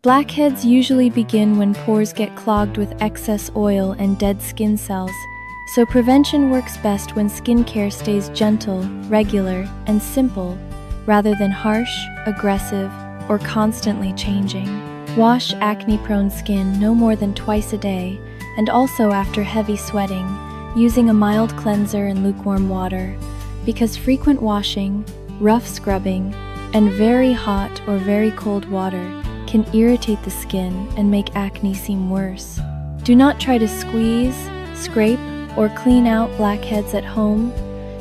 Blackheads usually begin when pores get clogged with excess oil and dead skin cells, so prevention works best when skincare stays gentle, regular, and simple, rather than harsh, aggressive, or constantly changing. Wash acne-prone skin no more than twice a day, and also after heavy sweating, using a mild cleanser and lukewarm water, because frequent washing, rough scrubbing, and very hot or very cold water can irritate the skin and make acne seem worse. Do not try to squeeze, scrape, or clean out blackheads at home,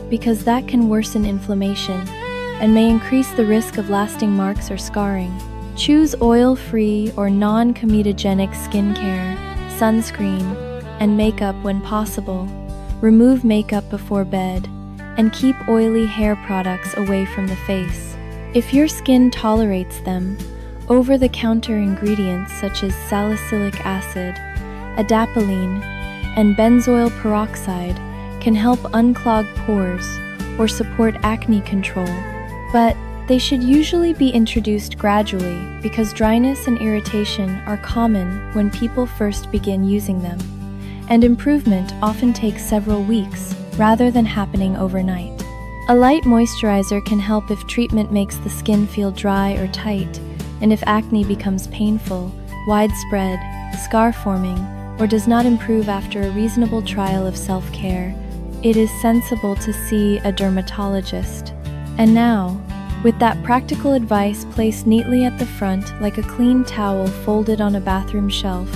because that can worsen inflammation and may increase the risk of lasting marks or scarring. Choose oil-free or non-comedogenic skincare, sunscreen, and makeup when possible. Remove makeup before bed, and keep oily hair products away from the face. If your skin tolerates them, over-the-counter ingredients such as salicylic acid, adapalene, and benzoyl peroxide can help unclog pores or support acne control, but they should usually be introduced gradually because dryness and irritation are common when people first begin using them, and improvement often takes several weeks rather than happening overnight. A light moisturizer can help if treatment makes the skin feel dry or tight, and if acne becomes painful, widespread, scar-forming, or does not improve after a reasonable trial of self-care, it is sensible to see a dermatologist. And now, with that practical advice placed neatly at the front like a clean towel folded on a bathroom shelf,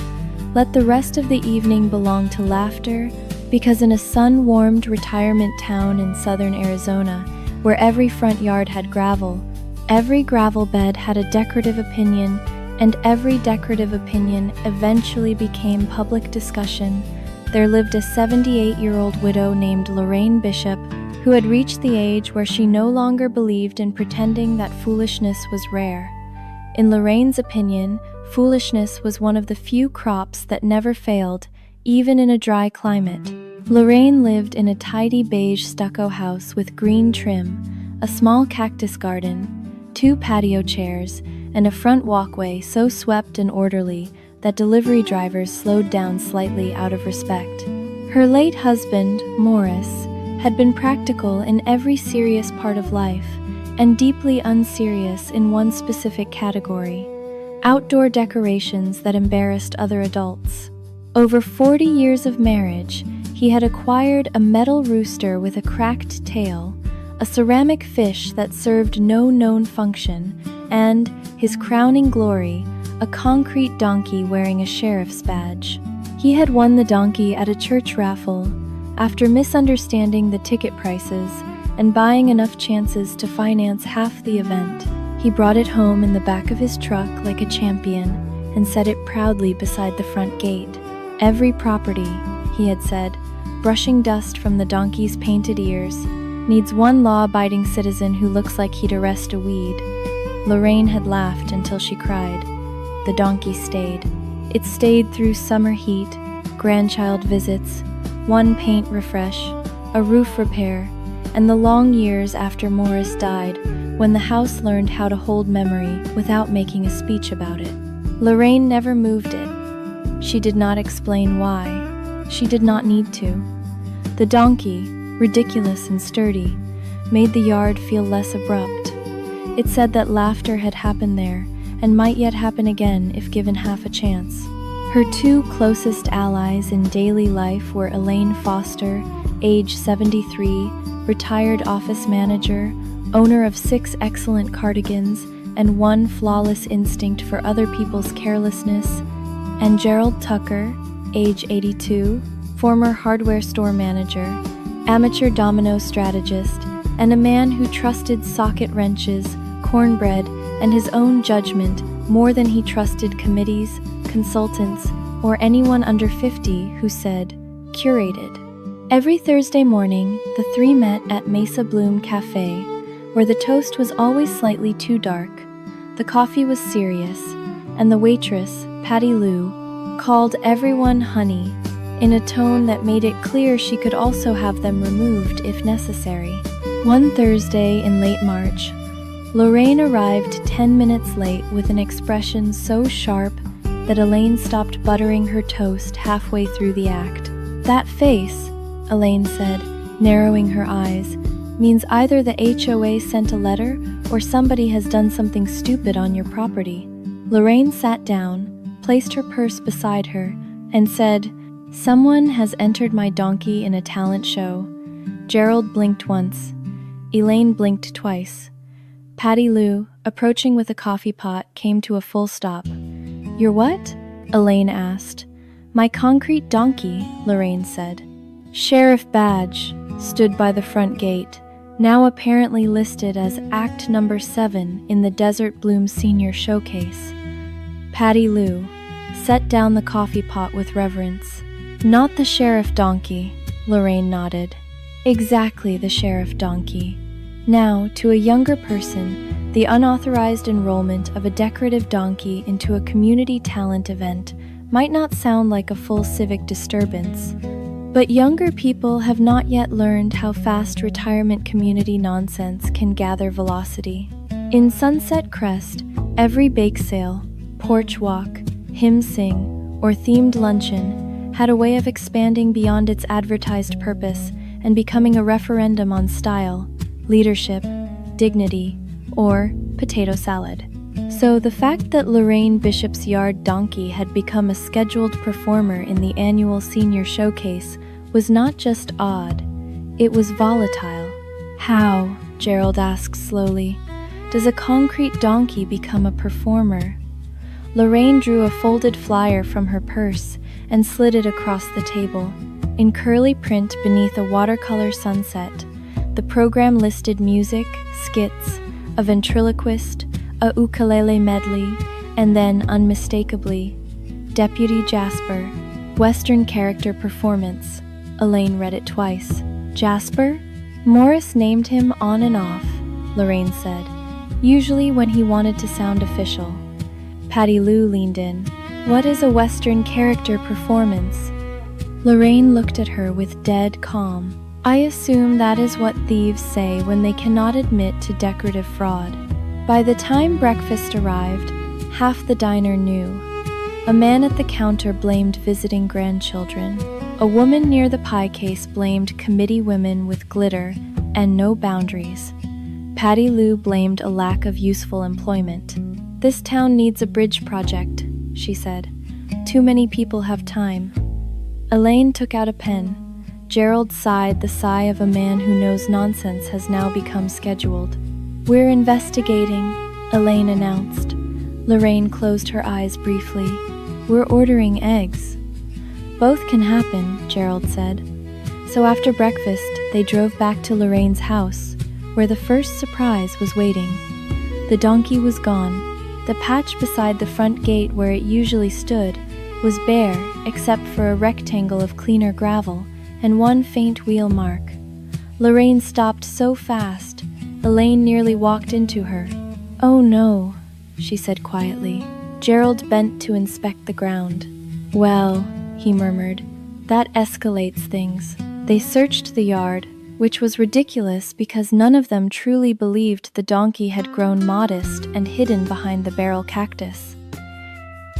let the rest of the evening belong to laughter, because in a sun-warmed retirement town in southern Arizona, where every front yard had gravel, every gravel bed had a decorative opinion, and every decorative opinion eventually became public discussion, there lived a 78-year-old widow named Lorraine Bishop, who had reached the age where she no longer believed in pretending that foolishness was rare. In Lorraine's opinion, foolishness was one of the few crops that never failed, even in a dry climate. Lorraine lived in a tidy beige stucco house with green trim, a small cactus garden, 2 patio chairs, and a front walkway so swept and orderly that delivery drivers slowed down slightly out of respect. Her late husband, Morris, had been practical in every serious part of life and deeply unserious in one specific category: outdoor decorations that embarrassed other adults. Over 40 years of marriage, he had acquired a metal rooster with a cracked tail, a ceramic fish that served no known function, and, his crowning glory, a concrete donkey wearing a sheriff's badge. He had won the donkey at a church raffle after misunderstanding the ticket prices and buying enough chances to finance half the event. He brought it home in the back of his truck like a champion and set it proudly beside the front gate. "Every property," he had said, brushing dust from the donkey's painted ears, "needs one law-abiding citizen who looks like he'd arrest a weed." Lorraine had laughed until she cried. The donkey stayed. It stayed through summer heat, grandchild visits, one paint refresh, a roof repair, and the long years after Morris died, when the house learned how to hold memory without making a speech about it. Lorraine never moved it. She did not explain why. She did not need to. The donkey, ridiculous and sturdy, made the yard feel less abrupt. It said that laughter had happened there and might yet happen again if given half a chance. Her 2 closest allies in daily life were Elaine Foster, age 73, retired office manager, owner of 6 excellent cardigans and 1 flawless instinct for other people's carelessness, and Gerald Tucker, age 82, former hardware store manager, amateur domino strategist, and a man who trusted socket wrenches, cornbread, and his own judgment more than he trusted committees, consultants, or anyone under 50 who said, "Curated." Every Thursday morning, the 3 met at Mesa Bloom Cafe, where the toast was always slightly too dark, the coffee was serious, and the waitress, Patty Lou, called everyone honey, in a tone that made it clear she could also have them removed if necessary. One Thursday in late March, Lorraine arrived 10 minutes late with an expression so sharp that Elaine stopped buttering her toast halfway through the act. "That face," Elaine said, narrowing her eyes, "means either the HOA sent a letter or somebody has done something stupid on your property." Lorraine sat down, placed her purse beside her, and said, "Someone has entered my donkey in a talent show." Gerald blinked once. Elaine blinked twice. Patty Lou, approaching with a coffee pot, came to a full stop. "Your what?" Elaine asked. "My concrete donkey," Lorraine said. Sheriff Badge stood by the front gate, now apparently listed as Act Number 7 in the Desert Bloom Senior Showcase. Patty Lou set down the coffee pot with reverence. "Not the sheriff donkey," Lorraine nodded. "Exactly the sheriff donkey." Now, to a younger person, the unauthorized enrollment of a decorative donkey into a community talent event might not sound like a full civic disturbance, but younger people have not yet learned how fast retirement community nonsense can gather velocity. In Sunset Crest, every bake sale, porch walk, hymn sing, or themed luncheon had a way of expanding beyond its advertised purpose and becoming a referendum on style, leadership, dignity, or potato salad. So the fact that Lorraine Bishop's yard donkey had become a scheduled performer in the annual senior showcase was not just odd, it was volatile. "How," Gerald asked slowly, "does a concrete donkey become a performer?" Lorraine drew a folded flyer from her purse and slid it across the table. In curly print beneath a watercolor sunset, the program listed music, skits, a ventriloquist, a ukulele medley, and then, unmistakably, Deputy Jasper, Western Character Performance. Elaine read it twice. "Jasper? Morris named him on and off," Lorraine said, "usually when he wanted to sound official." Patty Lou leaned in. "What is a Western Character Performance?" Lorraine looked at her with dead calm. "I assume that is what thieves say when they cannot admit to decorative fraud." By the time breakfast arrived, half the diner knew. A man at the counter blamed visiting grandchildren. A woman near the pie case blamed committee women with glitter and no boundaries. Patty Lou blamed a lack of useful employment. "This town needs a bridge project," she said. "Too many people have time." Elaine took out a pen. Gerald sighed the sigh of a man who knows nonsense has now become scheduled. "We're investigating," Elaine announced. Lorraine closed her eyes briefly. "We're ordering eggs." "Both can happen," Gerald said. So after breakfast, they drove back to Lorraine's house, where the first surprise was waiting. The donkey was gone. The patch beside the front gate where it usually stood was bare except for a rectangle of cleaner gravel and one faint wheel mark. Lorraine stopped so fast, Elaine nearly walked into her. "Oh no," she said quietly. Gerald bent to inspect the ground. "Well," he murmured, "that escalates things." They searched the yard, which was ridiculous because none of them truly believed the donkey had grown modest and hidden behind the barrel cactus.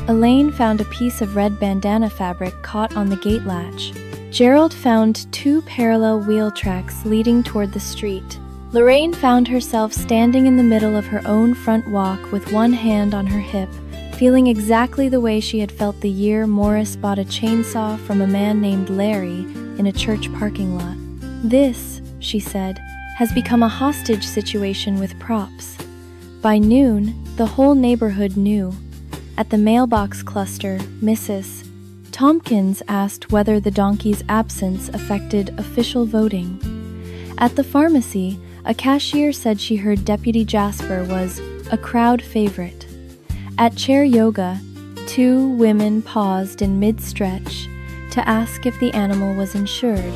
Elaine found a piece of red bandana fabric caught on the gate latch. Gerald found 2 parallel wheel tracks leading toward the street. Lorraine found herself standing in the middle of her own front walk with one hand on her hip, feeling exactly the way she had felt the year Morris bought a chainsaw from a man named Larry in a church parking lot. "This," she said, "has become a hostage situation with props." By noon, the whole neighborhood knew. At the mailbox cluster, Mrs. Tompkins asked whether the donkey's absence affected official voting. At the pharmacy, a cashier said she heard Deputy Jasper was a crowd favorite. At chair yoga, 2 women paused in mid-stretch to ask if the animal was insured.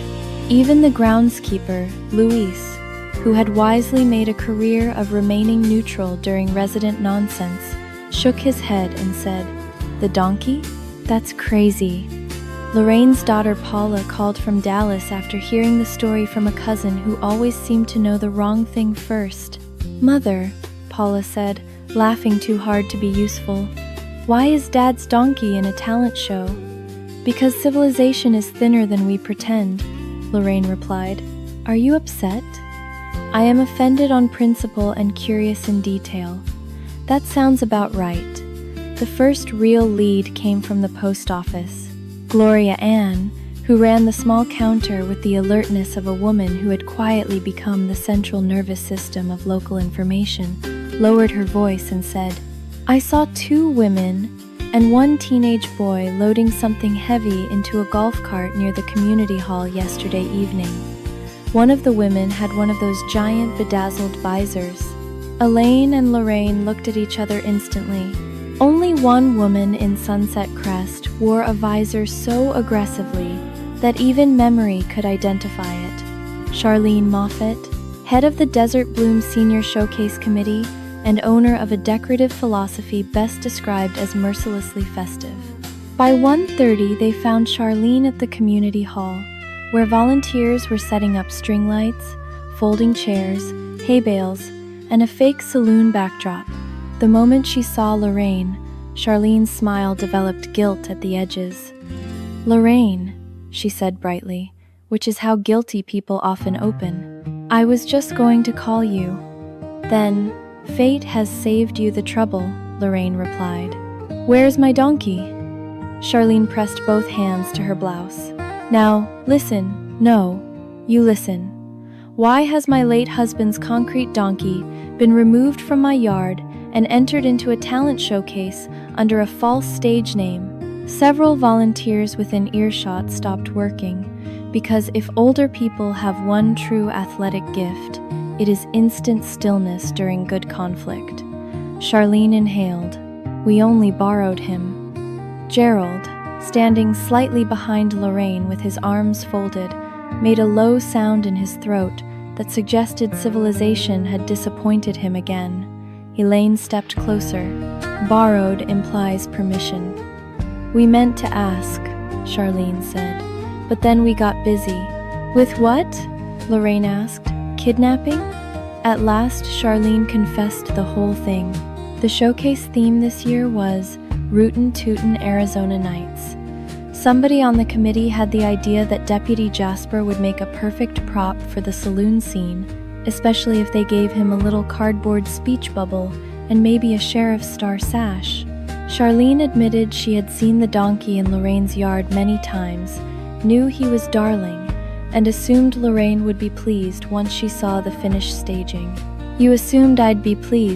Even the groundskeeper, Luis, who had wisely made a career of remaining neutral during resident nonsense, shook his head and said, "The donkey? That's crazy." Lorraine's daughter Paula called from Dallas after hearing the story from a cousin who always seemed to know the wrong thing first. "Mother," Paula said, laughing too hard to be useful. Why is Dad's donkey in a talent show? Because civilization is thinner than we pretend, Lorraine replied. Are you upset? I am offended on principle and curious in detail. That sounds about right. The first real lead came from the post office. Gloria Ann, who ran the small counter with the alertness of a woman who had quietly become the central nervous system of local information, lowered her voice and said, I saw 2 women and 1 teenage boy loading something heavy into a golf cart near the community hall yesterday evening. One of the women had one of those giant bedazzled visors. Elaine and Lorraine looked at each other instantly. Only one woman in Sunset Crest wore a visor so aggressively that even memory could identify it. Charlene Moffat, head of the Desert Bloom Senior Showcase Committee and owner of a decorative philosophy best described as mercilessly festive. By 1:30, they found Charlene at the community hall, where volunteers were setting up string lights, folding chairs, hay bales, and a fake saloon backdrop. The moment she saw Lorraine, Charlene's smile developed guilt at the edges. Lorraine, she said brightly, which is how guilty people often open. I was just going to call you. Then, fate has saved you the trouble, Lorraine replied. Where's my donkey? Charlene pressed both hands to her blouse. Now, listen. No, you listen. Why has my late husband's concrete donkey been removed from my yard and entered into a talent showcase under a false stage name? Several volunteers within earshot stopped working, because if older people have one true athletic gift, it is instant stillness during good conflict. Charlene inhaled. We only borrowed him. Gerald, standing slightly behind Lorraine with his arms folded, made a low sound in his throat that suggested civilization had disappointed him again. Elaine stepped closer. Borrowed implies permission. We meant to ask, Charlene said, but then we got busy. With what? Lorraine asked. Kidnapping? At last, Charlene confessed the whole thing. The showcase theme this year was Rootin' Tootin' Arizona Nights. Somebody on the committee had the idea that Deputy Jasper would make a perfect prop for the saloon scene, especially if they gave him a little cardboard speech bubble and maybe a sheriff's star sash. Charlene admitted she had seen the donkey in Lorraine's yard many times, knew he was darling, and assumed Lorraine would be pleased once she saw the finished staging. You assumed I'd be pleased,